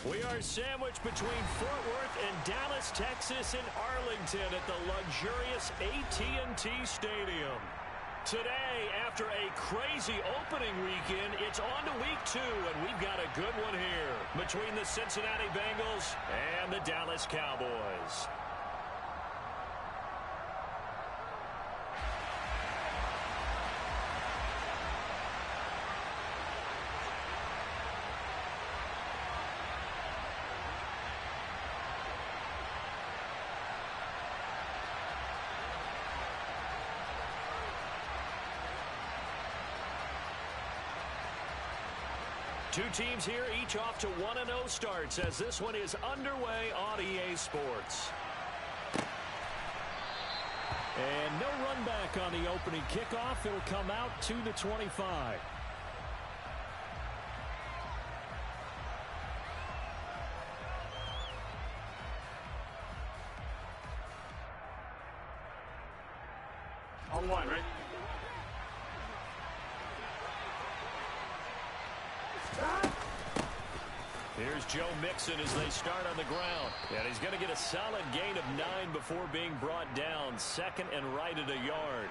We are sandwiched between Fort Worth and Dallas, Texas, and Arlington at the luxurious AT&T Stadium. Today, after a crazy opening weekend, it's on to week 2, and we've got a good one here between the Cincinnati Bengals and the Dallas Cowboys. Two teams here, each off to 1-0 starts as this one is underway on EA Sports. And no run back on the opening kickoff. It'll come out to the 25. On one, right? Here's Joe Mixon as they start on the ground. And he's going to get a solid gain of 9 before being brought down. Second and right at a yard.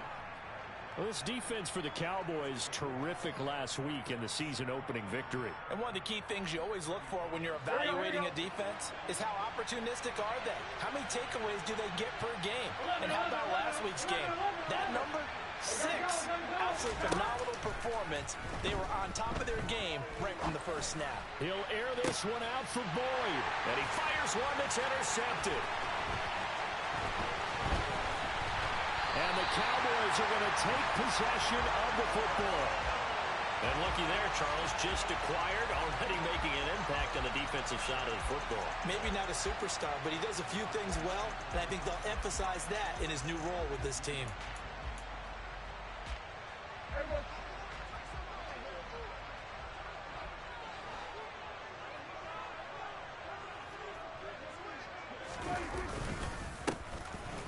Well, this defense for the Cowboys, terrific last week in the season opening victory. And one of the key things you always look for when you're evaluating a defense is how opportunistic are they? How many takeaways do they get per game? And how about last week's game? That number? 6. Absolutely phenomenal performance. They were on top of their game right from the first snap. He'll air this one out for Boyd. And he fires one that's intercepted. And the Cowboys are going to take possession of the football. And looky there, Charles, just acquired, already making an impact on the defensive side of the football. Maybe not a superstar, but he does a few things well, and I think they'll emphasize that in his new role with this team.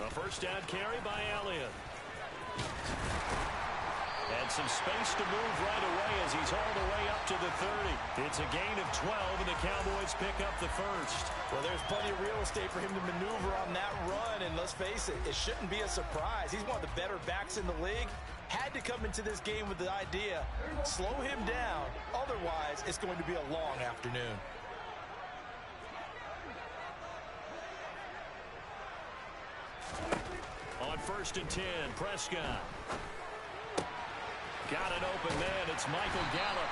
A first down carry by Elliott. And some space to move right away as he's all the way up to the 30. It's a gain of 12, and the Cowboys pick up the first. Well, there's plenty of real estate for him to maneuver on that run, and let's face it, it shouldn't be a surprise. He's one of the better backs in the league. Had to come into this game with the idea, slow him down, otherwise it's going to be a long afternoon. On 1st and 10, Prescott. Got an open man. It's Michael Gallup.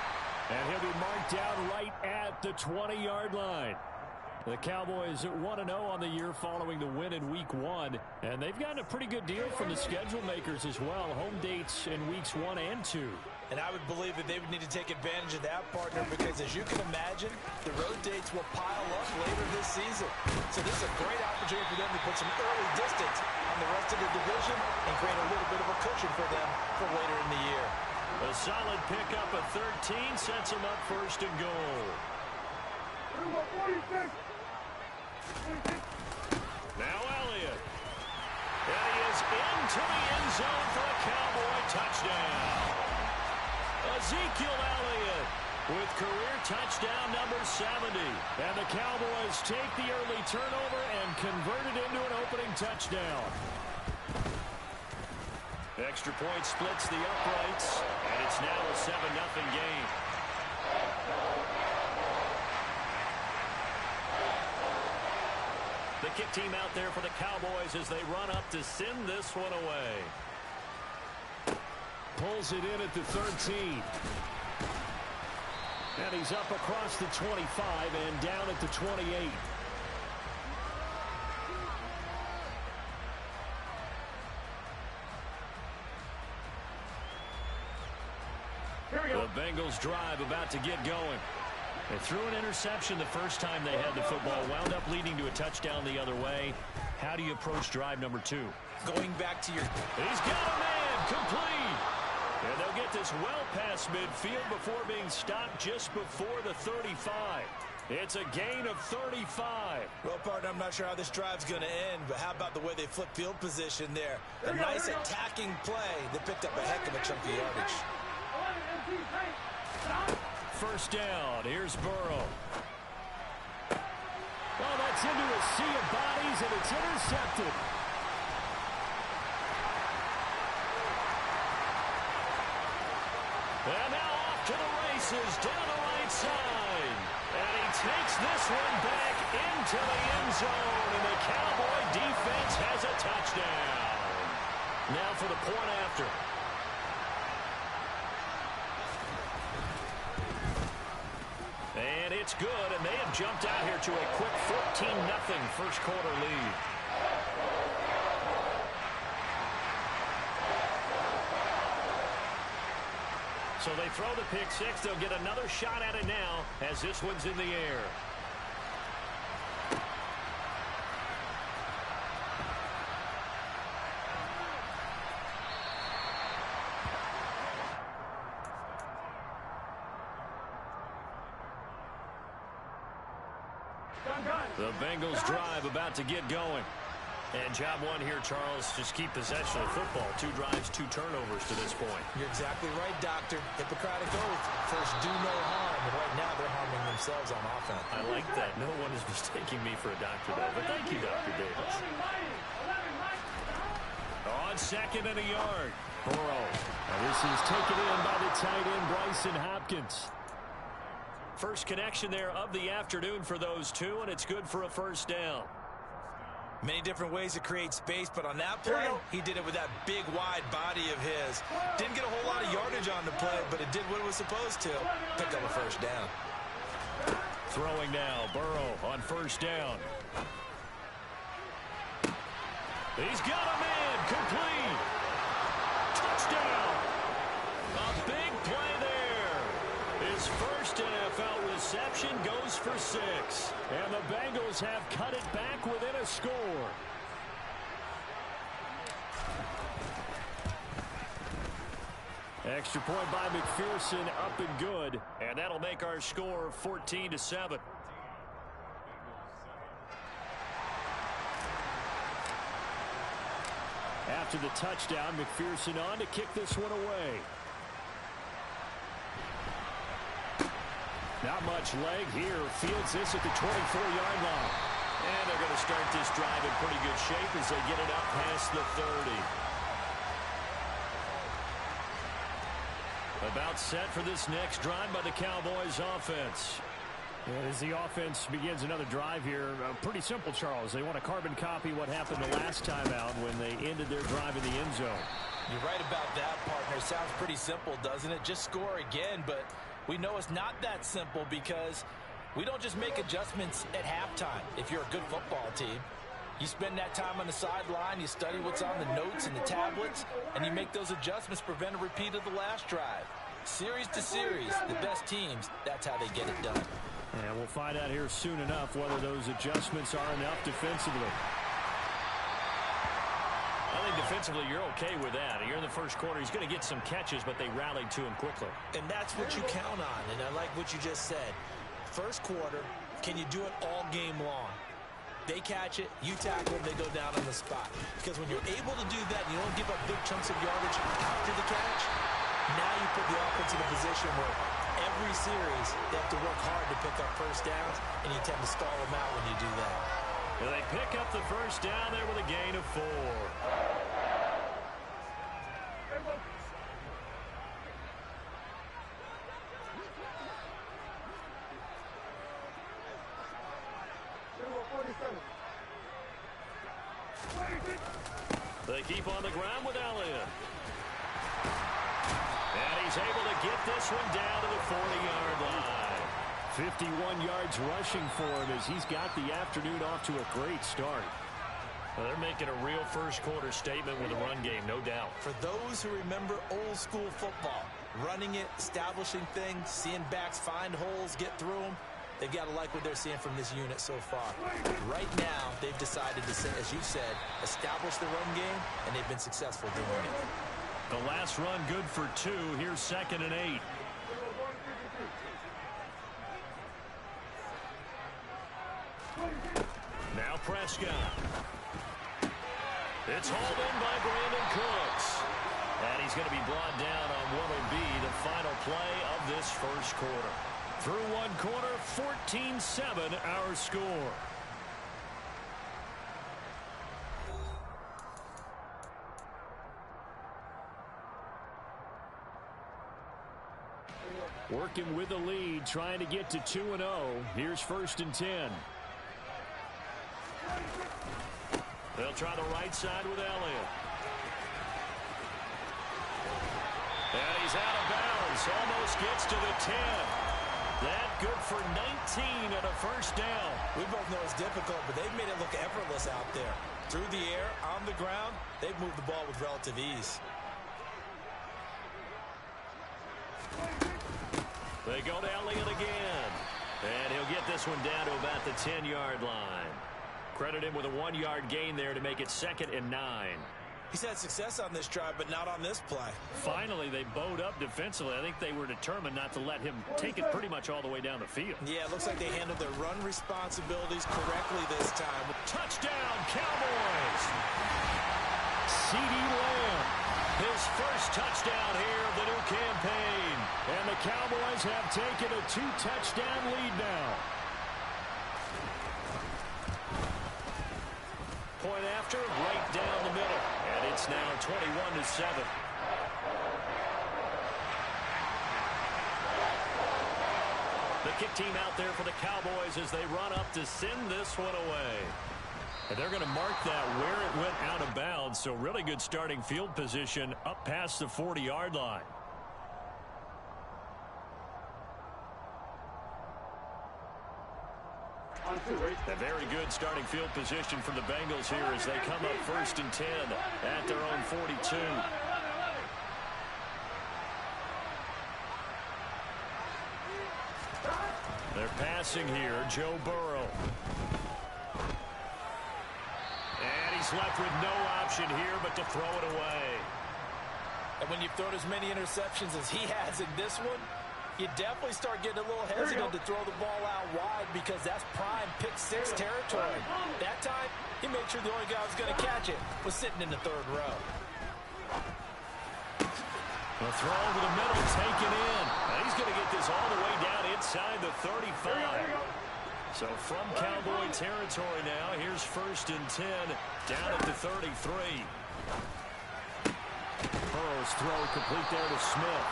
And he'll be marked down right at the 20-yard line. The Cowboys at 1-0 on the year following the win in Week 1. And they've gotten a pretty good deal from the schedule makers as well. Home dates in Weeks 1 and 2. And I would believe that they would need to take advantage of that, partner, because as you can imagine, the road dates will pile up later this season. So this is a great opportunity for them to put some early distance on the rest of the division and create a little bit of a cushion for them for later in the year. A solid pickup of 13 sets them up 1st and goal. Now Elliott. And he is into the end zone for a Cowboy touchdown. Ezekiel Elliott with career touchdown number 70. And the Cowboys take the early turnover and convert it into an opening touchdown. Extra point splits the uprights, and it's now a 7-0 game. The kick team out there for the Cowboys as they run up to send this one away. Pulls it in at the 13. And he's up across the 25 and down at the 28. The Bengals drive about to get going. They threw an interception the first time they had the football, wound up leading to a touchdown the other way. How do you approach drive number 2? Going back to your... He's got a man, complete. And they'll get this well past midfield before being stopped just before the 35. It's a gain of 35. Well, partner, I'm not sure how this drive's going to end, but how about the way they flip field position there? A nice attacking play that picked up a heck of a chunk of yardage. First down. Here's Burrow. gets into a sea of bodies, and it's intercepted. And now off to the races down the right side. And he takes this one back into the end zone. And the Cowboy defense has a touchdown. Now for the point after. And it's good, and they have jumped out here to a quick 14-0 first quarter lead. So they throw the pick six. They'll get another shot at it now as this one's in the air. The Bengals drive about to get going. And job one here, Charles, just keep possession of football. 2 drives, 2 turnovers to this point. You're exactly right, Doctor. Hippocratic oath. First, do no harm. And right now, they're harming themselves on offense. I like that. No one is mistaking me for a doctor, though. But thank you, Dr. Davis. On second and a yard. Burrow. Now this is taken in by the tight end, Bryson Hopkins. First connection there of the afternoon for those two, and it's good for a first down. Many different ways to create space, but on that play, he did it with that big, wide body of his. Didn't get a whole lot of yardage on the play, but it did what it was supposed to. Picked up a first down. Throwing now, Burrow on first down. He's got a man, complete. Touchdown. A big play there. His first NFL reception goes for 6. And the Bengals have cut it back within a score. Extra point by McPherson, up and good. And that'll make our score 14-7. After the touchdown, McPherson on to kick this one away. Not much leg here. Fields this at the 24-yard line. And they're going to start this drive in pretty good shape as they get it up past the 30. About set for this next drive by the Cowboys offense. And as the offense begins another drive here, pretty simple, Charles. They want to carbon copy what happened the last time out when they ended their drive in the end zone. You're right about that, partner. Sounds pretty simple, doesn't it? Just score again, but we know it's not that simple because we don't just make adjustments at halftime if you're a good football team. You spend that time on the sideline, you study what's on the notes and the tablets, and you make those adjustments to prevent a repeat of the last drive. Series to series, the best teams, that's how they get it done. And we'll find out here soon enough whether those adjustments are enough defensively. I think defensively you're okay with that. You're in the first quarter. He's going to get some catches, but they rallied to him quickly. And that's what you count on, and I like what you just said. First quarter, can you do it all game long? They catch it, you tackle them, they go down on the spot. Because when you're able to do that, you don't give up big chunks of yardage after the catch, now you put the offense in a position where every series they have to work hard to pick up first downs, and you tend to stall them out when you do that. And they pick up the first down there with a gain of 4. They keep on the ground with Elliott. And he's able to get this one down to the 40-yard line. 51 yards rushing for him as he's got the afternoon off to a great start. Well, they're making a real first quarter statement with a run game, no doubt. For those who remember old school football, running it, establishing things, seeing backs find holes, get through them, they've got to like what they're seeing from this unit so far. Right now, they've decided to, as you said, establish the run game, and they've been successful doing it. The last run good for 2. Here's 2nd and 8. Now Prescott. It's hauled in by Brandon Cooks. And he's going to be brought down on what will be the final play of this first quarter. Through one quarter, 14-7 our score. Working with the lead, trying to get to 2-0. Here's 1st and 10. They'll try the right side with Elliott. And he's out of bounds. Almost gets to the 10. That good for 19 and a 1st down. We both know it's difficult, but they've made it look effortless out there. Through the air, on the ground, they've moved the ball with relative ease. They go to Elliott again. And he'll get this one down to about the 10-yard line. Credit him with a 1-yard gain there to make it 2nd and 9. He's had success on this drive, but not on this play. Finally, they bowed up defensively. I think they were determined not to let him take it pretty much all the way down the field. Yeah, it looks like they handled their run responsibilities correctly this time. Touchdown, Cowboys! CeeDee Lamb, his first touchdown here of the new campaign. And the Cowboys have taken a 2-touchdown lead now. Point after, right down the middle. And it's now 21-7. The kick team out there for the Cowboys as they run up to send this one away. And they're going to mark that where it went out of bounds. So really good starting field position up past the 40-yard line. A very good starting field position for the Bengals here as they come up 1st and 10 at their own 42. They're passing here, Joe Burrow. And he's left with no option here but to throw it away. And when you've thrown as many interceptions as he has in this one, you definitely start getting a little hesitant to throw the ball out wide because that's prime pick-6 territory. That time, he made sure the only guy who was going to catch it was sitting in the 3rd row. The throw over the middle, taken in. And he's going to get this all the way down inside the 35. So from Cowboy territory now, here's 1st and 10 down at the 33. Burrow's throw complete there to Smith.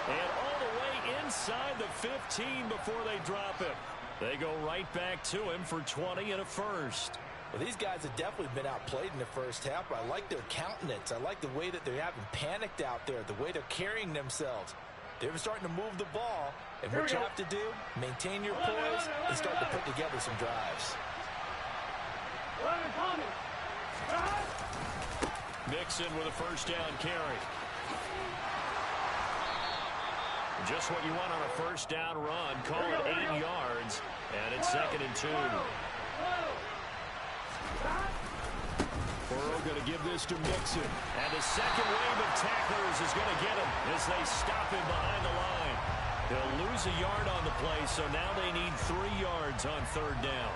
And all the way inside the 15 before they drop it. They go right back to him for 20 and a 1st. Well, these guys have definitely been outplayed in the first half, but I like their countenance. I like the way that they haven't panicked out there, the way they're carrying themselves. They're starting to move the ball, and what you have to do, maintain your poise and start to put together some drives. Mixon with a 1st down carry. Just what you want on a 1st down run. Call it 8 yards, and it's 2nd and 2. Burrow going to give this to Mixon. And the second wave of tacklers is going to get him as they stop him behind the line. They'll lose a yard on the play, so now they need 3 yards on 3rd down.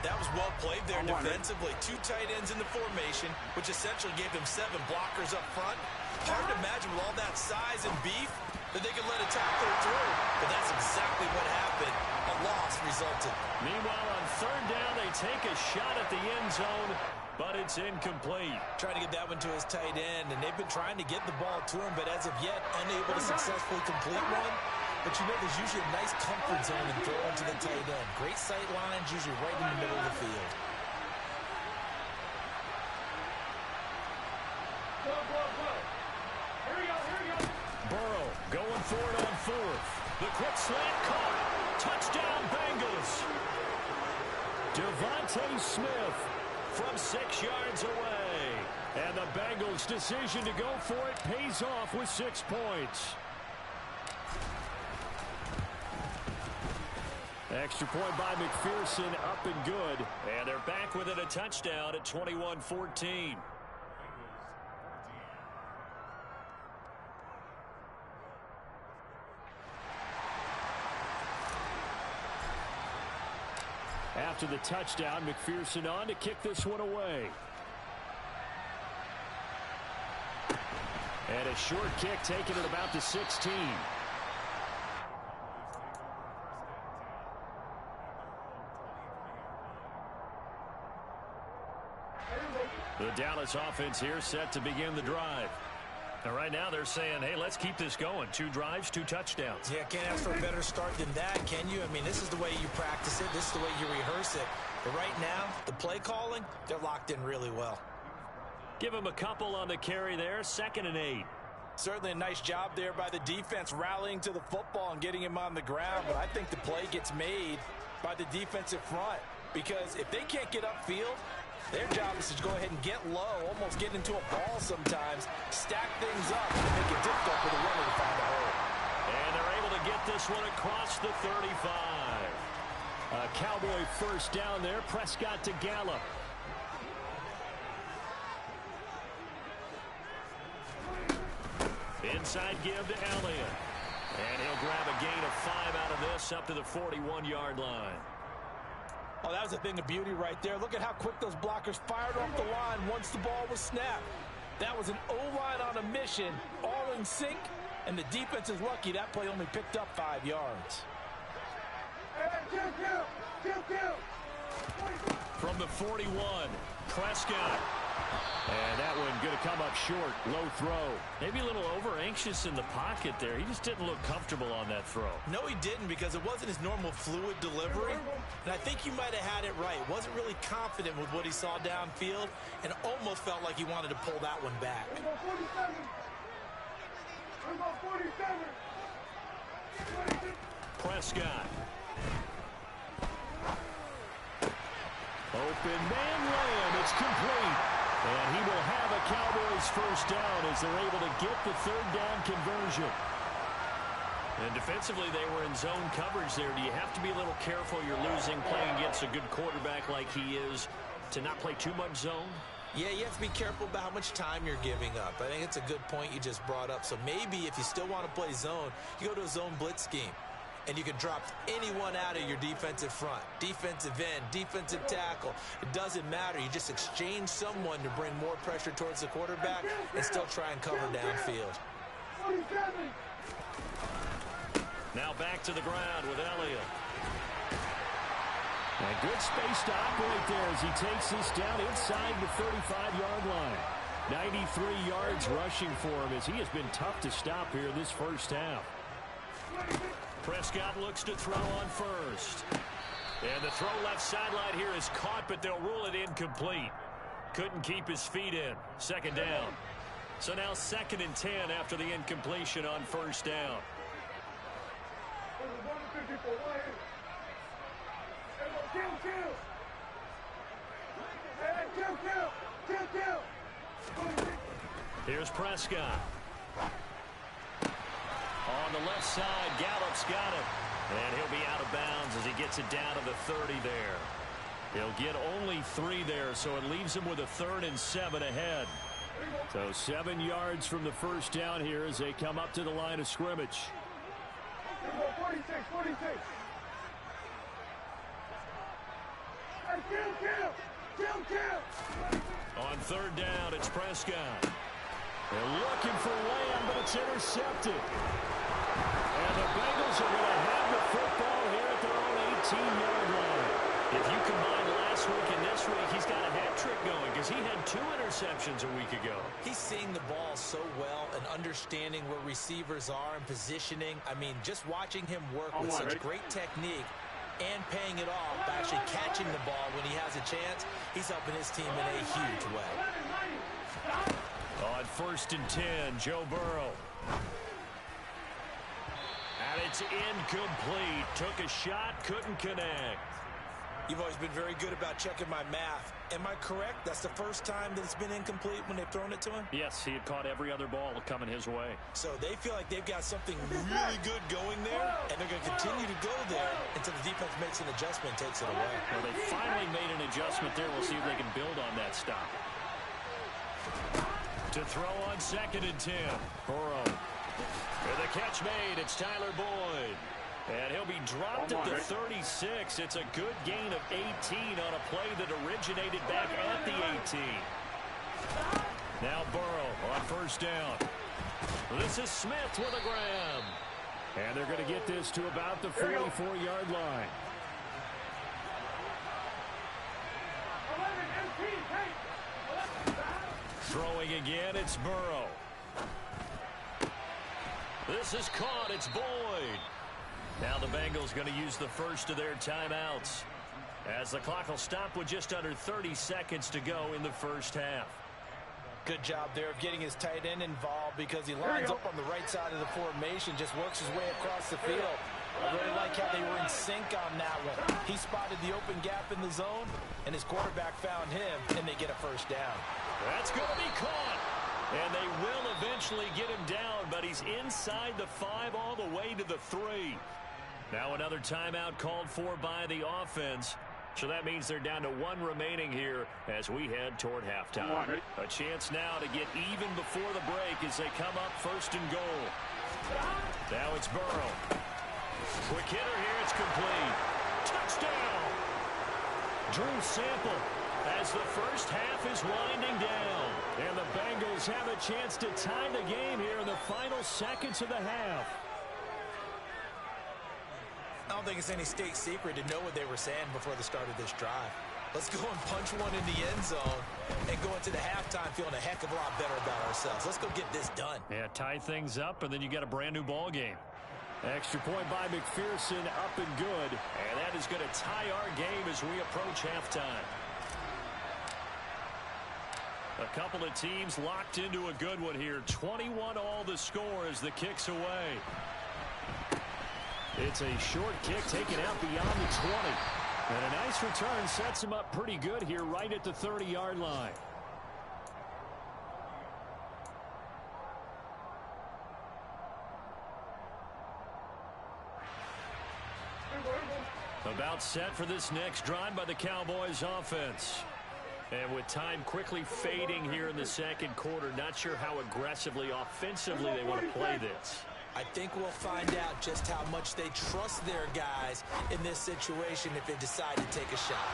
That was well played there defensively. 2 tight ends in the formation, which essentially gave them 7 blockers up front. Hard to imagine with all that size and beef that they could let a tackler through. But that's exactly what happened. A loss resulted. Meanwhile, on 3rd down, they take a shot at the end zone, but it's incomplete. Trying to get that one to his tight end, and they've been trying to get the ball to him, but as of yet, unable to successfully complete one. But you know, there's usually a nice comfort zone in throwing to the tight end. Great sight lines, usually right in the middle of the field. Burrow going for it on 4th. The quick slant caught. Touchdown Bengals. Devontae Smith from 6 yards away. And the Bengals' decision to go for it pays off with 6 points. Extra point by McPherson, up and good. And they're back within a touchdown at 21-14. After the touchdown, McPherson on to kick this one away. And a short kick taken at about the 16. The Dallas offense here set to begin the drive. And right now they're saying, hey, let's keep this going. 2 drives, 2 touchdowns. Yeah, can't ask for a better start than that, can you? I mean, this is the way you practice it. This is the way you rehearse it. But right now, the play calling, they're locked in really well. Give him a couple on the carry there. 2nd and 8. Certainly a nice job there by the defense rallying to the football and getting him on the ground. But I think the play gets made by the defensive front. Because if they can't get upfield, their job is to go ahead and get low, almost get into a ball sometimes, stack things up, and make it difficult for the runner to find a hole. And they're able to get this one across the 35. A Cowboy first down there. Prescott to Gallup. Inside give to Elliott. And he'll grab a gain of 5 out of this up to the 41-yard line. Oh, that was a thing of beauty right there. Look at how quick those blockers fired off the line once the ball was snapped. That was an O-line on a mission, all in sync, and the defense is lucky that play only picked up 5 yards. From the 41, Prescott. And that one going to come up short. Low throw. Maybe a little over-anxious in the pocket there. He just didn't look comfortable on that throw. No, he didn't, because it wasn't his normal fluid delivery. And I think you might have had it right. Wasn't really confident with what he saw downfield and almost felt like he wanted to pull that one back. Prescott. Open man Lamb. It's complete. And he will have a Cowboys first down as they're able to get the 3rd down conversion. And defensively, they were in zone coverage there. Do you have to be a little careful? You're losing, playing against a good quarterback like he is, to not play too much zone? Yeah, you have to be careful about how much time you're giving up. I think it's a good point you just brought up. So maybe if you still want to play zone, you go to a zone blitz scheme. And you can drop anyone out of your defensive front. Defensive end, defensive tackle. It doesn't matter. You just exchange someone to bring more pressure towards the quarterback and still try and cover downfield. Now back to the ground with Elliott. And good space to operate there as he takes this down inside the 35-yard line. 93 yards rushing for him as he has been tough to stop here this first half. Prescott looks to throw on first. And the throw left sideline here is caught, but they'll rule it incomplete. Couldn't keep his feet in. 2nd down. So now 2nd and 10 after the incompletion on first down. Here's Prescott. On the left side, Gallup's got it. And he'll be out of bounds as he gets it down to the 30 there. He'll get only 3 there, so it leaves him with a 3rd and 7 ahead. So 7 yards from the first down here as they come up to the line of scrimmage. 46. On 3rd down, it's Prescott. They're looking for Lamb, but it's intercepted. And the Bengals are going to have the football here at their own 18-yard line. If you combine last week and this week, he's got a hat trick going because he had 2 interceptions a week ago. He's seeing the ball so well and understanding where receivers are and positioning. I mean, just watching him work with such great technique and paying it off, actually catching the ball when he has a chance, he's helping his team in a huge way. On 1st and 10, Joe Burrow. And it's incomplete. Took a shot, couldn't connect. You've always been very good about checking my math. Am I correct? That's the first time that it's been incomplete when they've thrown it to him? Yes, he had caught every other ball coming his way. So they feel like they've got something really good going there, and they're going to continue to go there until the defense makes an adjustment and takes it away. Well, they finally made an adjustment there. We'll see if they can build on that stop. To throw on 2nd and 10. Burrow. With the catch made, it's Tyler Boyd. And he'll be dropped at the 36. It's a good gain of 18 on a play that originated back at the 18. Now Burrow on 1st down. This is Smith with a grab. And they're going to get this to about the 44-yard line. Throwing again, it's Burrow. This is caught. It's Boyd. Now the Bengals going to use the first of their timeouts, as the clock will stop with just under 30 seconds to go in the first half. Good job there of getting his tight end involved, because he lines up on the right side of the formation, just works his way across the field. I really like how they were in sync on that one. He spotted the open gap in the zone, and his quarterback found him, and they get a first down. That's going to be caught. And they will eventually get him down, but he's inside the 5 all the way to the 3. Now another timeout called for by the offense. So that means they're down to 1 remaining here as we head toward halftime. A chance now to get even before the break as they come up first and goal. Now it's Burrow. Quick hitter here. It's complete. Touchdown. Drew Sample as the first half is winding down. And the Bengals have a chance to tie the game here in the final seconds of the half. I don't think it's any state secret to know what they were saying before the start of this drive. Let's go and punch one in the end zone and go into the halftime feeling a heck of a lot better about ourselves. Let's go get this done. Yeah, tie things up, and then you got a brand new ball game. Extra point by McPherson, up and good. And that is going to tie our game as we approach halftime. A couple of teams locked into a good one here. 21 all the score as the kick's away. It's a short kick taken out beyond the 20. And a nice return sets him up pretty good here right at the 30-yard line. About set for this next drive by the Cowboys offense. And with time quickly fading here in the second quarter, not sure how aggressively, offensively they want to play this. I think we'll find out just how much they trust their guys in this situation if they decide to take a shot.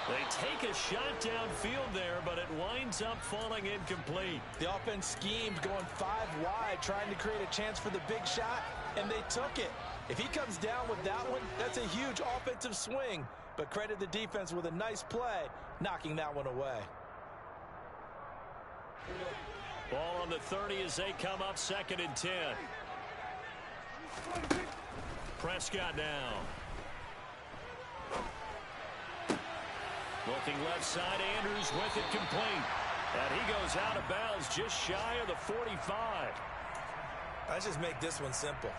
They take a shot downfield there, but it winds up falling incomplete. The offense schemed going 5 wide, trying to create a chance for the big shot, and they took it. If he comes down with that one, that's a huge offensive swing. But credit the defense with a nice play, knocking that one away. Ball on the 30 as they come up 2nd and 10. Prescott now. Looking left side, Andrews with it complete. And he goes out of bounds just shy of the 45. Let's just make this one simple.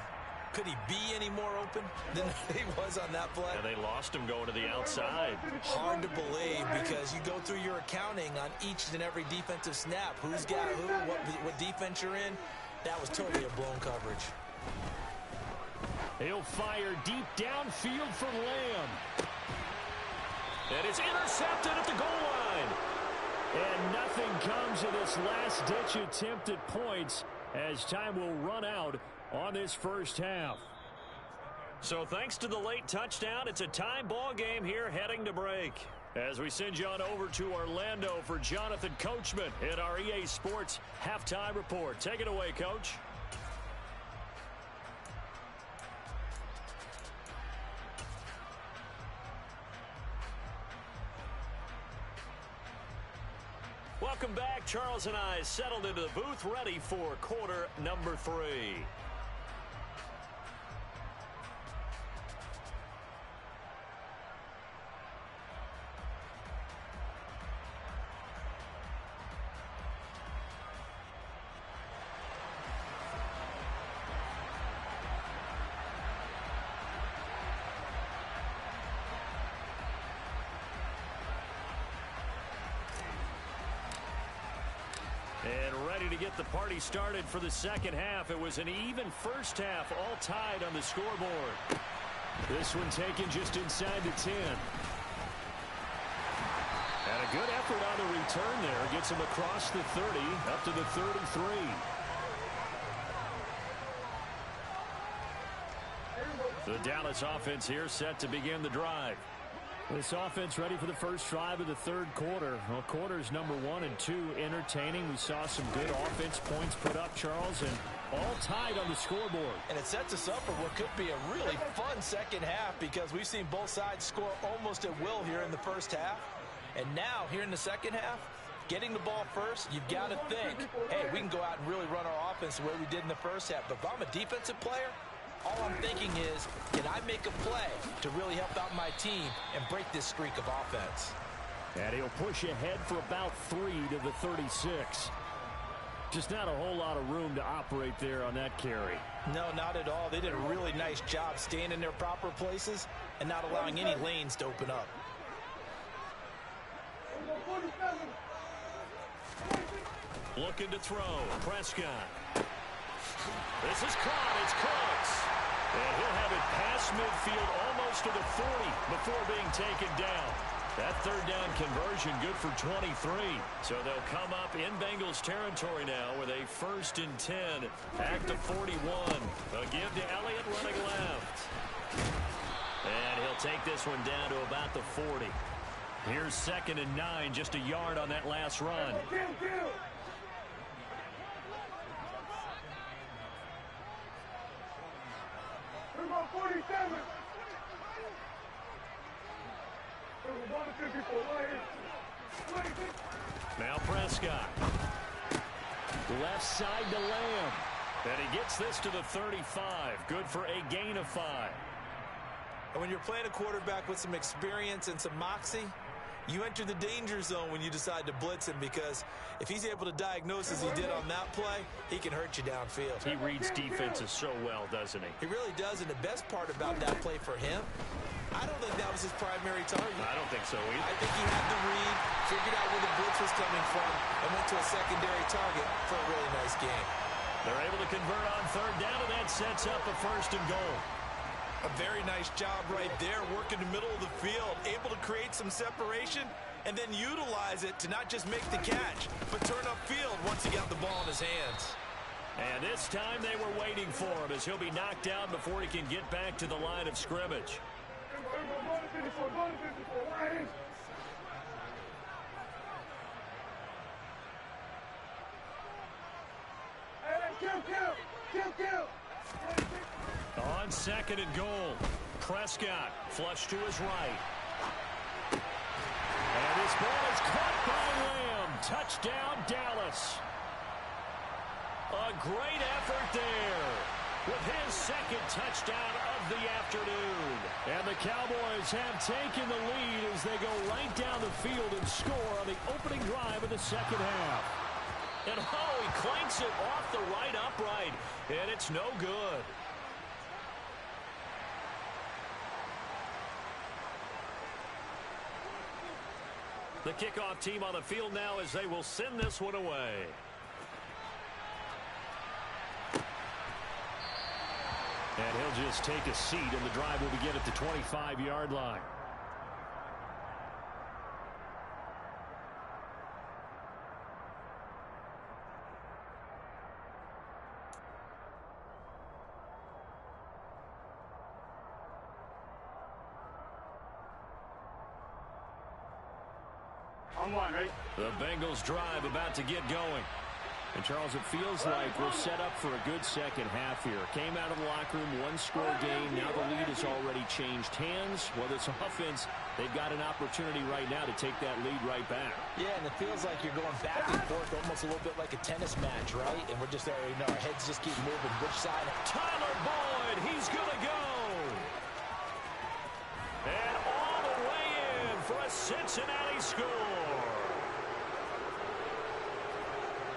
Could he be any more open than he was on that play? And they lost him going to the outside. Hard to believe, because you go through your accounting on each and every defensive snap. Who's got who, what defense you're in. That was totally a blown coverage. He'll fire deep downfield for Lamb. And it's intercepted at the goal line. And nothing comes of this last-ditch attempt at points as time will run out on this first half. So thanks to the late touchdown, it's a tie ball game here heading to break. As we send you on over to Orlando for Jonathan Coachman in our EA Sports Halftime Report. Take it away, Coach. Welcome back. Charles and I settled into the booth, ready for quarter number 3. And ready to get the party started for the second half. It was an even first half, all tied on the scoreboard. This one taken just inside the 10. And a good effort on the return there. Gets him across the 30, up to the 33. The Dallas offense here set to begin the drive. This offense ready for the first drive of the third quarter. Well, quarters number 1 and 2 entertaining. We saw some good offense points put up, Charles, and all tied on the scoreboard. And it sets us up for what could be a really fun second half, because we've seen both sides score almost at will here in the first half. And now, here in the second half, Getting the ball first, you've got to think, hey, we can go out and really run our offense the way we did in the first half. But if I'm a defensive player, all I'm thinking is, can I make a play to really help out my team and break this streak of offense? And he'll push ahead for about 3 to the 36. Just not a whole lot of room to operate there on that carry. No, not at all. They did a really nice job staying in their proper places and not allowing any lanes to open up. Looking to throw. Prescott. This is caught. It's Cooks. And he'll have it past midfield almost to the 40 before being taken down. That third down conversion good for 23. So they'll come up in Bengals territory now with a 1st and 10 at the 41. They'll give to Elliott running left. And he'll take this one down to about the 40. Here's 2nd and 9, just a yard on that last run. Now Prescott. Left side to Lamb. And he gets this to the 35. Good for a gain of 5. And when you're playing a quarterback with some experience and some moxie, you enter the danger zone when you decide to blitz him, because if he's able to diagnose as he did on that play, he can hurt you downfield. He reads defenses so well, doesn't he? He really does, and the best part about that play for him, I don't think that was his primary target. I don't think so either. I think he had the read, figured out where the blitz was coming from, and went to a secondary target for a really nice game. They're able to convert on 3rd down, and that sets up a 1st and goal. A very nice job right there, working the middle of the field, able to create some separation, and then utilize it to not just make the catch, but turn upfield once he got the ball in his hands. And this time they were waiting for him, as he'll be knocked down before he can get back to the line of scrimmage. On 2nd and goal, Prescott flush to his right. And this ball is caught by Lamb. Touchdown, Dallas. A great effort there with his 2nd touchdown of the afternoon. And the Cowboys have taken the lead as they go right down the field and score on the opening drive of the 2nd half. And he clanks it off the right upright, and it's no good. The kickoff team on the field now as they will send this one away. And he'll just take a seat, and the drive will begin at the 25-yard line. On 1, ready? The Bengals drive about to get going. And, Charles, it feels like we're set up for a good second half here. Came out of the locker room, one-score game. Now the lead has already changed hands. Well, this offense, they've got an opportunity right now to take that lead right back. Yeah, and it feels like you're going back and forth, almost a little bit like a tennis match, right? And we're just there, you know, our heads just keep moving. Which side? Tyler Boyd, he's going to go. And all the way in for a Cincinnati score.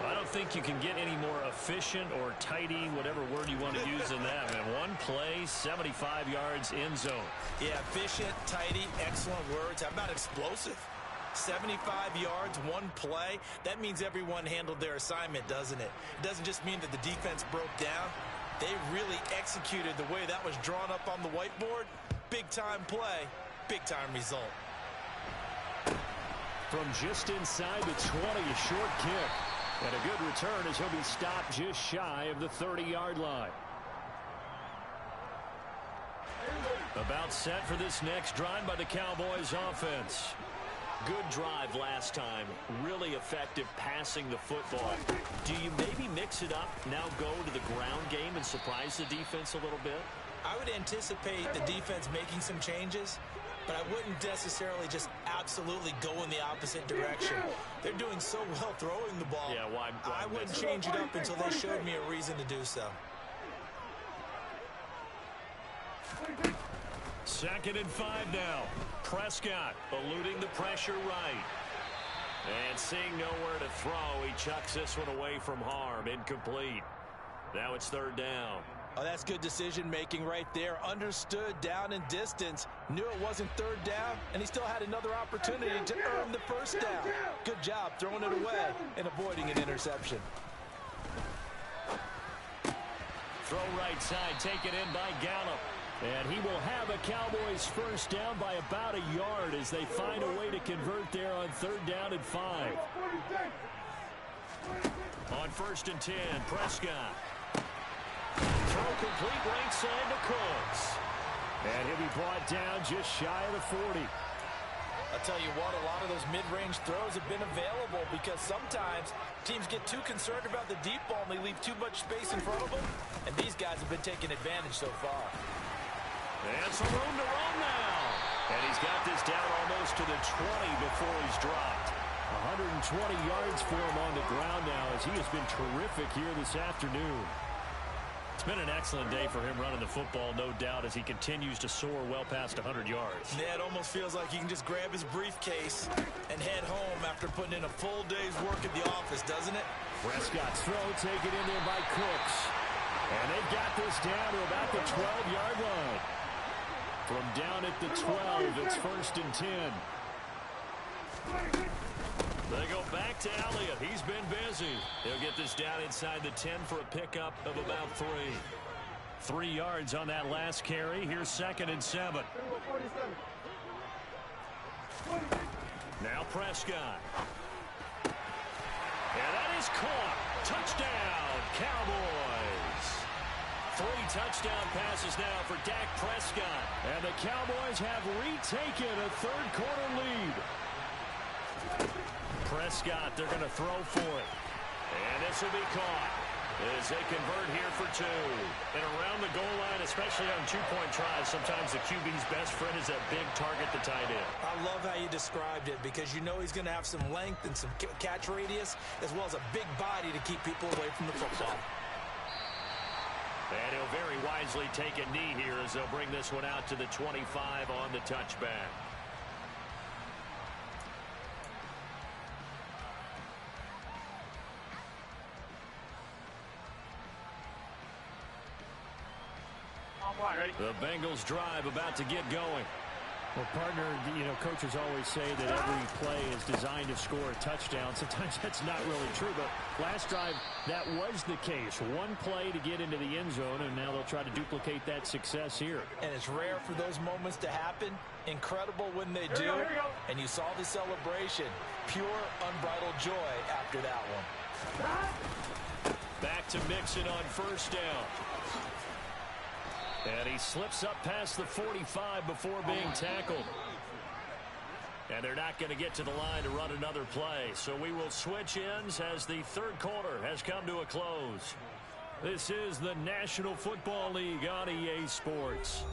I don't think you can get any more efficient or tidy, whatever word you want to use in that. Man, one play, 75 yards in zone. Yeah, efficient, tidy, excellent words. How about explosive? 75 yards, one play. That means everyone handled their assignment, doesn't it? It doesn't just mean that the defense broke down. They really executed the way that was drawn up on the whiteboard. Big-time play, big-time result. From just inside the 20, a short kick. And a good return as he'll be stopped just shy of the 30-yard line. About set for this next drive by the Cowboys offense. Good drive last time. Really effective passing the football. Do you maybe mix it up, now go to the ground game and surprise the defense a little bit? I would anticipate the defense making some changes, but I wouldn't necessarily just absolutely go in the opposite direction. They're doing so well throwing the ball. Yeah, why I wouldn't change it up until they showed me a reason to do so. 2nd and 5 now. Prescott eluding the pressure right. And seeing nowhere to throw, he chucks this one away from harm. Incomplete. Now it's 3rd down. Oh, that's good decision-making right there. Understood down and distance. Knew it wasn't 3rd down, and he still had another opportunity to earn the 1st down. Good job throwing it away and avoiding an interception. Throw right side, taken in by Gallup. And he will have a Cowboys 1st down by about a yard as they find a way to convert there on 3rd down and 5. On 1st and 10, Prescott. Throw complete right side to Cooks. And he'll be brought down just shy of the 40. I'll tell you what, a lot of those mid-range throws have been available because sometimes teams get too concerned about the deep ball and they leave too much space in front of them. And these guys have been taking advantage so far. And some room to run now. And he's got this down almost to the 20 before he's dropped. 120 yards for him on the ground now as he has been terrific here this afternoon. It's been an excellent day for him running the football, no doubt, as he continues to soar well past 100 yards. Yeah, it almost feels like he can just grab his briefcase and head home after putting in a full day's work at the office, doesn't it? Prescott's throw taken in there by Cooks. And they've got this down to about the 12-yard line. From down at the 12, it's 1st and 10. They go back to Elliott. He's been busy. He'll get this down inside the 10 for a pickup of about 3. 3 yards on that last carry. Here's 2nd and 7. Now Prescott. And that is caught. Touchdown, Cowboys. 3 touchdown passes now for Dak Prescott. And the Cowboys have retaken a 3rd quarter lead. Prescott, they're going to throw for it. And this will be caught as they convert here for 2. And around the goal line, especially on 2-point tries, sometimes the QB's best friend is that big target, the tight end. I love how you described it because you know he's going to have some length and some catch radius as well as a big body to keep people away from the football. And he'll very wisely take a knee here as they'll bring this one out to the 25 on the touchback. The Bengals drive about to get going. Well, partner, you know, coaches always say that every play is designed to score a touchdown. Sometimes that's not really true, but last drive, that was the case. One play to get into the end zone, and now they'll try to duplicate that success here. And it's rare for those moments to happen. Incredible when they do. And you saw the celebration. Pure, unbridled joy after that one. Back to Mixon on 1st down. And he slips up past the 45 before being tackled. And they're not going to get to the line to run another play. So we will switch ends as the 3rd quarter has come to a close. This is the National Football League on EA Sports.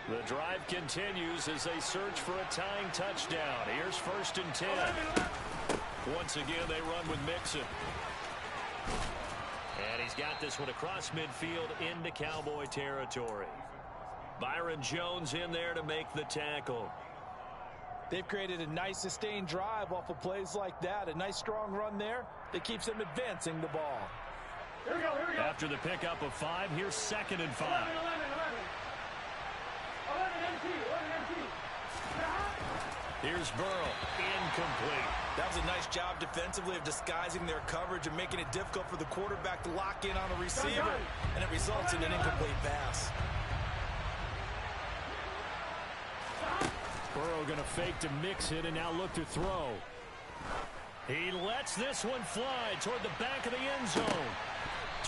The drive continues as they search for a tying touchdown. Here's 1st and 10. Once again, they run with Mixon. And he's got this one across midfield into Cowboy territory. Byron Jones in there to make the tackle. They've created a nice sustained drive off of plays like that. A nice strong run there that keeps them advancing the ball. Here we go. After the pickup of 5, here's 2nd and 5. 11. Here's Burrow. Incomplete. That was a nice job defensively of disguising their coverage and making it difficult for the quarterback to lock in on the receiver. And it results in an incomplete pass. Burrow going to fake to Mixon and now look to throw. He lets this one fly toward the back of the end zone.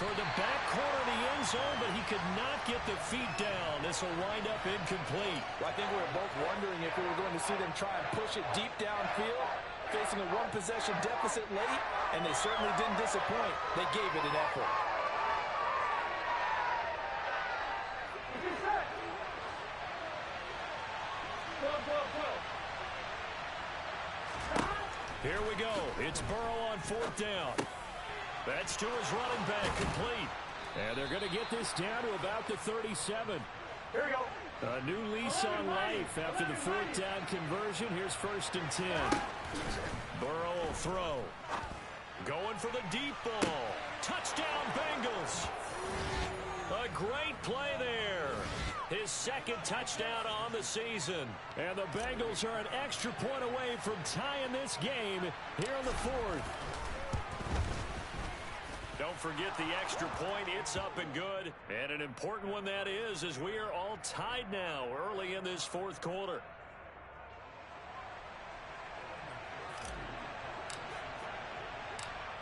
toward the back corner of the end zone, but he could not get the feet down. This will wind up incomplete. Well, I think we were both wondering if we were going to see them try and push it deep downfield, facing a one-possession deficit late, and they certainly didn't disappoint. They gave it an effort. Here we go. It's Burrow on 4th down. That's to his running back, complete. And they're going to get this down to about the 37. Here we go. A new lease on life after the 4th down conversion. Here's 1st and 10. Burrow will throw. Going for the deep ball. Touchdown, Bengals. A great play there. His 2nd touchdown on the season. And the Bengals are an extra point away from tying this game here in the 4th. Don't forget the extra point. It's up and good. And an important one that is, as we are all tied now early in this 4th quarter.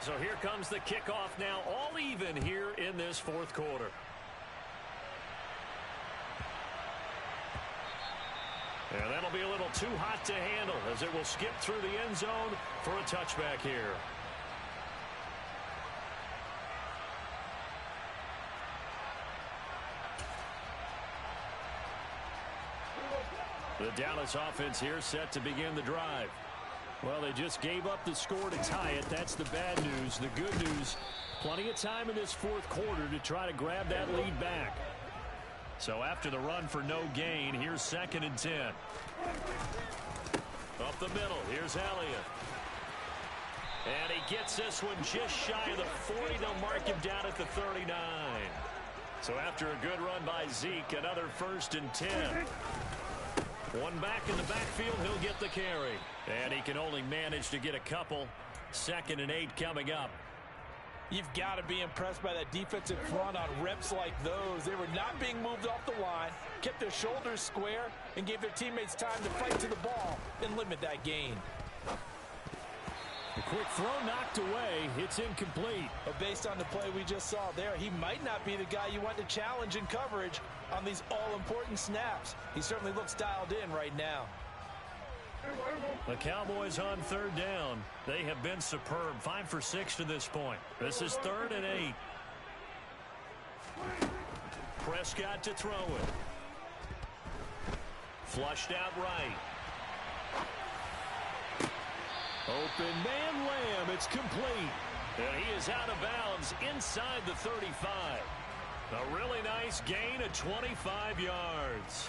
So here comes the kickoff now, all even here in this 4th quarter. And that'll be a little too hot to handle as it will skip through the end zone for a touchback here. The Dallas offense here set to begin the drive. Well, they just gave up the score to tie it. That's the bad news. The good news, plenty of time in this 4th quarter to try to grab that lead back. So after the run for no gain, here's 2nd and 10. Up the middle, here's Elliott. And he gets this one just shy of the 40. They'll mark him down at the 39. So after a good run by Zeke, another 1st and 10. One back in the backfield, he'll get the carry. And he can only manage to get a couple. 2nd and 8 coming up. You've got to be impressed by that defensive front on reps like those. They were not being moved off the line, kept their shoulders square, and gave their teammates time to fight to the ball and limit that gain. A quick throw knocked away. It's incomplete. But based on the play we just saw there, he might not be the guy you want to challenge in coverage on these all-important snaps. He certainly looks dialed in right now. The Cowboys on 3rd down. They have been superb. 5 for 6 to this point. This is 3rd and 8. Prescott to throw it. Flushed out right. Open man Lamb. It's complete. And he is out of bounds inside the 35. A really nice gain of 25 yards.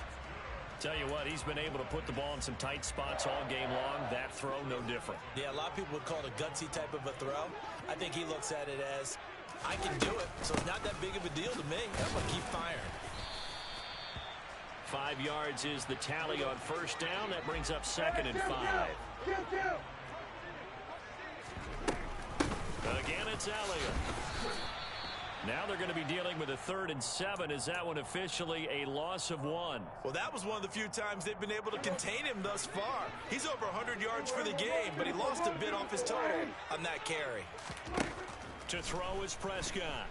Tell you what, he's been able to put the ball in some tight spots all game long. That throw, no different. Yeah, a lot of people would call it a gutsy type of a throw. I think he looks at it as, I can do it, so it's not that big of a deal to me. I'm going to keep firing. 5 yards is the tally on 1st down. That brings up 2nd and 5. Again, it's Elliott. Now they're going to be dealing with a 3rd and 7. Is that one officially a loss of 1? Well, that was one of the few times they've been able to contain him thus far. He's over 100 yards for the game, but he lost a bit off his total on that carry. To throw is Prescott.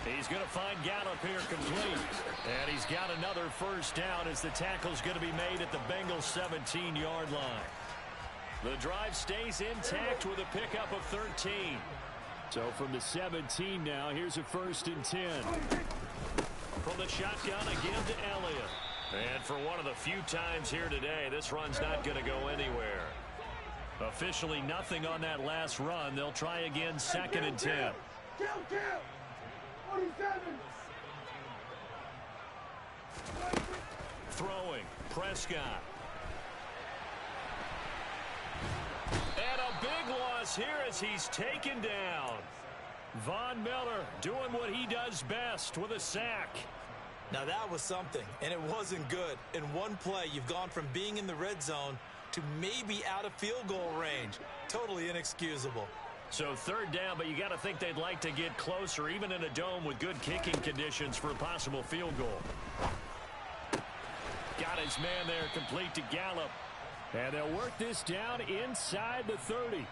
He's going to find Gallup here complete. And he's got another 1st down as the tackle's going to be made at the Bengals' 17-yard line. The drive stays intact with a pickup of 13. So from the 17 now, here's a 1st and 10. From the shotgun again to Elliott. And for one of the few times here today, this run's not going to go anywhere. Officially nothing on that last run. They'll try again, 2nd and 10. Throwing, Prescott. And a big loss here as he's taken down. Von Miller doing what he does best with a sack. Now that was something, and it wasn't good. In one play, you've gone from being in the red zone to maybe out of field goal range. Totally inexcusable. So 3rd down, but you got to think they'd like to get closer, even in a dome with good kicking conditions for a possible field goal. Got his man there, complete to Gallup. And they'll work this down inside the 30.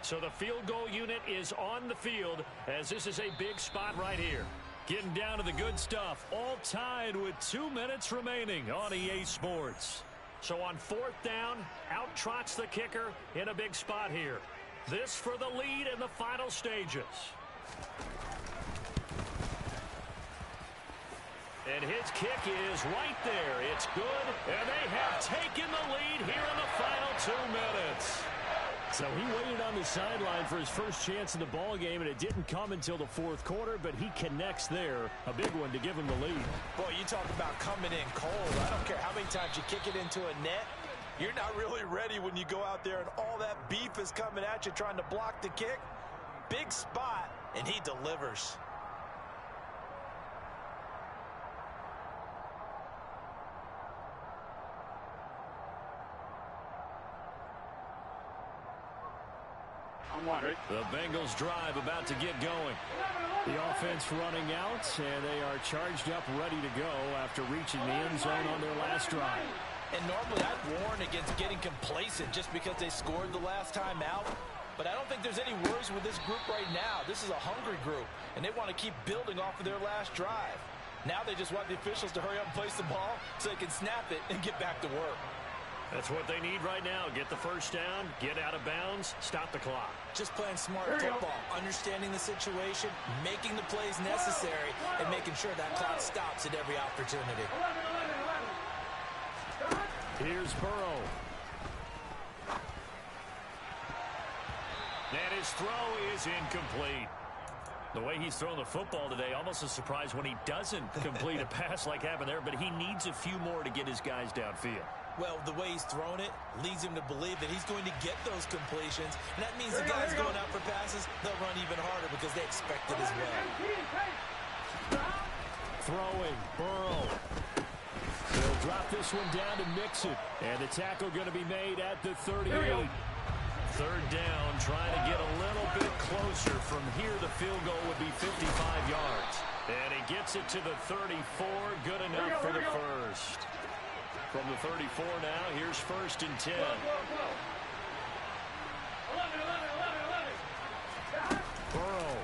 So the field goal unit is on the field as this is a big spot right here. Getting down to the good stuff. All tied with 2 minutes remaining on EA Sports. So on 4th down, out trots the kicker in a big spot here. This for the lead in the final stages. And his kick is right there. It's good, and they have taken the lead here in the final 2 minutes. So he waited on the sideline for his first chance in the ball game, and it didn't come until the 4th quarter, but he connects there. A big one to give him the lead. Boy, you talk about coming in cold. I don't care how many times you kick it into a net. You're not really ready when you go out there and all that beef is coming at you trying to block the kick. Big spot, and he delivers. The Bengals drive about to get going. The offense running out, and they are charged up, ready to go after reaching the end zone on their last drive. And normally I'd warn against getting complacent just because they scored the last time out. But I don't think there's any worries with this group right now. This is a hungry group, and they want to keep building off of their last drive. Now they just want the officials to hurry up and place the ball so they can snap it and get back to work. That's what they need right now. Get the first down, get out of bounds, stop the clock. Just playing smart football, understanding the situation, making the plays necessary, and making sure that clock stops at every opportunity. Here's Burrow. And his throw is incomplete. The way he's thrown the football today, almost a surprise when he doesn't complete a pass like happened there, but he needs a few more to get his guys downfield. Well, the way he's thrown it leads him to believe that he's going to get those completions. And that means the guys going out for passes, they'll run even harder because they expect it as well. Throwing, Burrow. They'll drop this one down to Mixon. And the tackle going to be made at the 38. 3rd down, trying to get a little bit closer. From here, the field goal would be 55 yards. And he gets it to the 34. Good enough for the first. From the 34 now, here's 1st and 10. Burrow.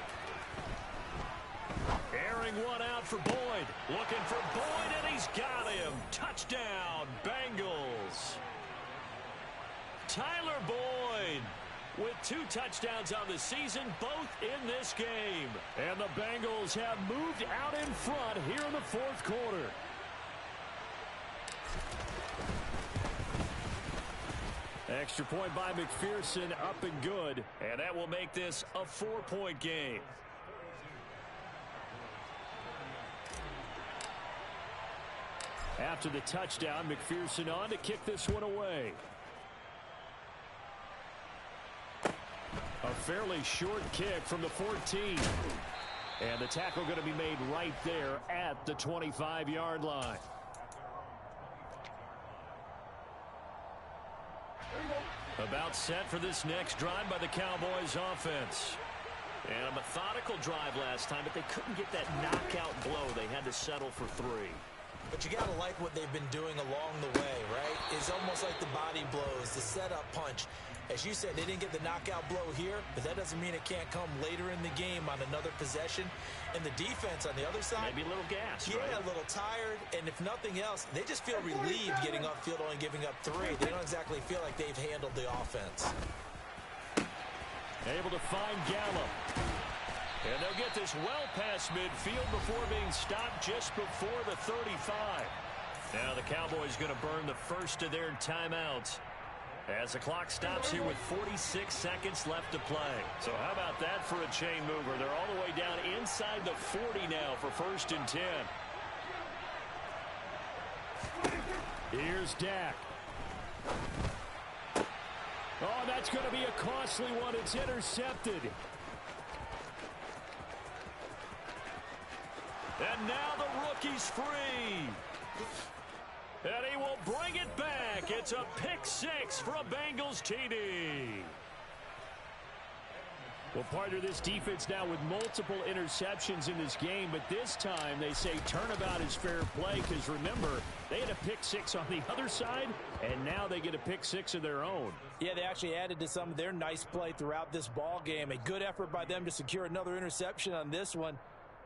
Airing one out for Boyd. Looking for Boyd, and he's got him. Touchdown, Bengals. Tyler Boyd with 2 touchdowns on the season, both in this game. And the Bengals have moved out in front here in the 4th quarter. Extra point by McPherson, up and good. And that will make this a 4-point game. After the touchdown, McPherson on to kick this one away. A fairly short kick from the 14. And the tackle going to be made right there at the 25-yard line. About set for this next drive by the Cowboys offense. And a methodical drive last time, but they couldn't get that knockout blow. They had to settle for 3. But you got to like what they've been doing along the way, right? It's almost like the body blows, the setup punch. As you said, they didn't get the knockout blow here, but that doesn't mean it can't come later in the game on another possession. And the defense on the other side, maybe a little gas, yeah, right? A little tired. And if nothing else, they just feel relieved getting upfield only giving up 3. They don't exactly feel like they've handled the offense. Able to find Gallup. And they'll get this well past midfield before being stopped just before the 35. Now the Cowboys going to burn the first of their timeouts as the clock stops here with 46 seconds left to play. So how about that for a chain mover? They're all the way down inside the 40 now for 1st and 10. Here's Dak. Oh, that's going to be a costly one. It's intercepted. And now the rookie's free. And he will bring it back. It's a pick 6 for a Bengals TD. Well, partner, this defense now with multiple interceptions in this game, but this time they say turnabout is fair play because, remember, they had a pick six on the other side, and now they get a pick six of their own. Yeah, they actually added to some of their nice play throughout this ball game. A good effort by them to secure another interception on this one.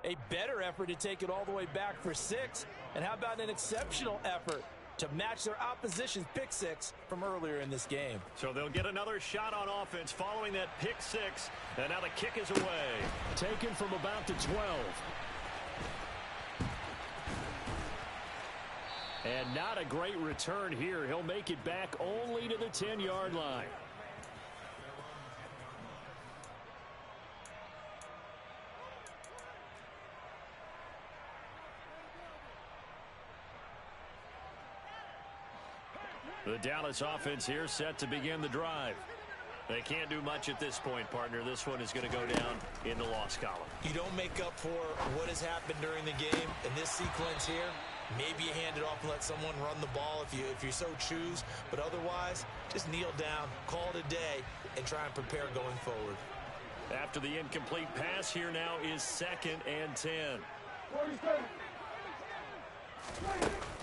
A better effort to take it all the way back for 6. And how about an exceptional effort to match their opposition's pick six from earlier in this game. So they'll get another shot on offense following that pick six. And now the kick is away. Taken from about the 12. And not a great return here. He'll make it back only to the 10-yard line. The Dallas offense here set to begin the drive. They can't do much at this point, partner. This one is going to go down in the loss column. You don't make up for what has happened during the game in this sequence here. Maybe you hand it off and let someone run the ball if you so choose. But otherwise, just kneel down, call it a day, and try and prepare going forward. After the incomplete pass, here now is 2nd and 10.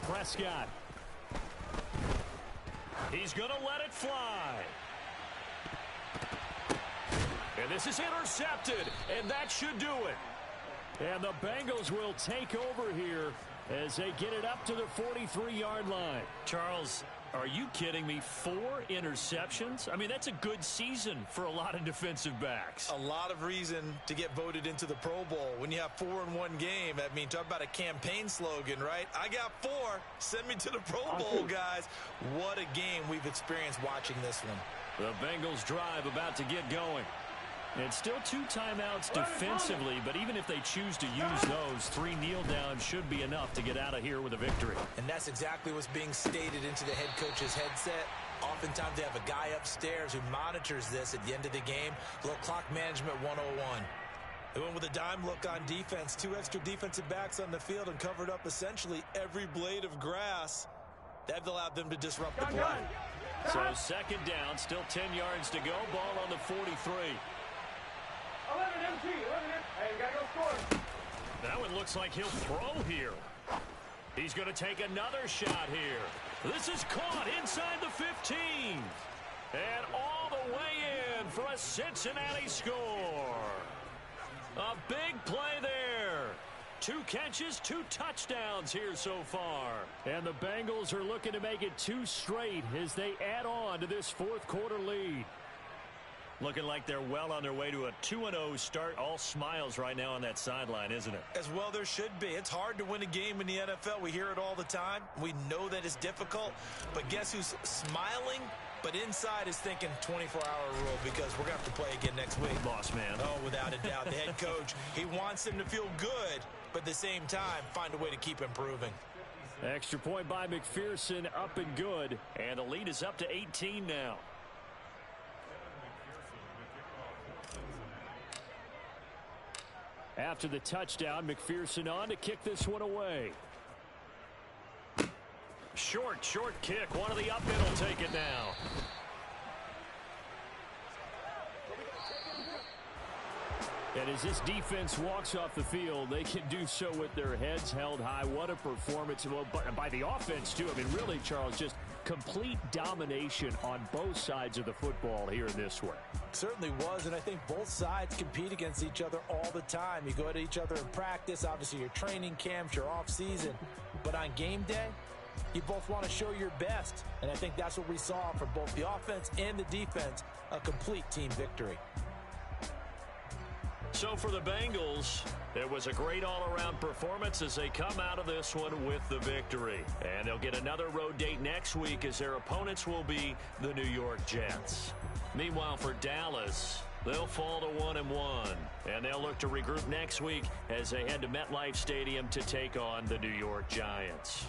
Prescott. He's going to let it fly. And this is intercepted, and that should do it. And the Bengals will take over here as they get it up to the 43-yard line. Charles, are you kidding me? 4 interceptions? I mean, that's a good season for a lot of defensive backs. A lot of reason to get voted into the Pro Bowl. When you have 4 in one game, I mean, talk about a campaign slogan, right? I got 4. Send me to the Pro Bowl, guys. What a game we've experienced watching this one. The Bengals drive about to get going. And still 2 timeouts defensively, but even if they choose to use those, 3 kneel downs should be enough to get out of here with a victory. And that's exactly what's being stated into the head coach's headset. Oftentimes they have a guy upstairs who monitors this at the end of the game. A little clock management 101. They went with a dime look on defense. 2 extra defensive backs on the field and covered up essentially every blade of grass. That allowed them to disrupt the play. So 2nd down, still 10 yards to go. Ball on the 43. 11 MT, 11 Hey, you gotta go score. That one looks like he'll throw here. He's going to take another shot here. This is caught inside the 15. And all the way in for a Cincinnati score. A big play there. 2 catches, 2 touchdowns here so far. And the Bengals are looking to make it 2 straight as they add on to this 4th quarter lead. Looking like they're well on their way to a 2-0 start. All smiles right now on that sideline, isn't it? As well there should be. It's hard to win a game in the NFL. We hear it all the time. We know that it's difficult. But guess who's smiling? But inside is thinking 24-hour rule because we're going to have to play again next week. Boss man. Oh, without a doubt. The head coach, he wants them to feel good, but at the same time, find a way to keep improving. Extra point by McPherson, up and good. And the lead is up to 18 now. After the touchdown, McPherson on to kick this one away. Short kick. One of the up men will take it now. And as this defense walks off the field, they can do so with their heads held high. What a performance by the offense, too. I mean, really, Charles, just complete domination on both sides of the football here in this one. Certainly was, and I think both sides compete against each other all the time. You go at each other in practice, obviously your training camps, your off-season. But on game day, you both want to show your best. And I think that's what we saw from both the offense and the defense, a complete team victory. So for the Bengals, it was a great all-around performance as they come out of this one with the victory. And they'll get another road date next week as their opponents will be the New York Jets. Meanwhile, for Dallas, they'll fall to 1-1. And they'll look to regroup next week as they head to MetLife Stadium to take on the New York Giants.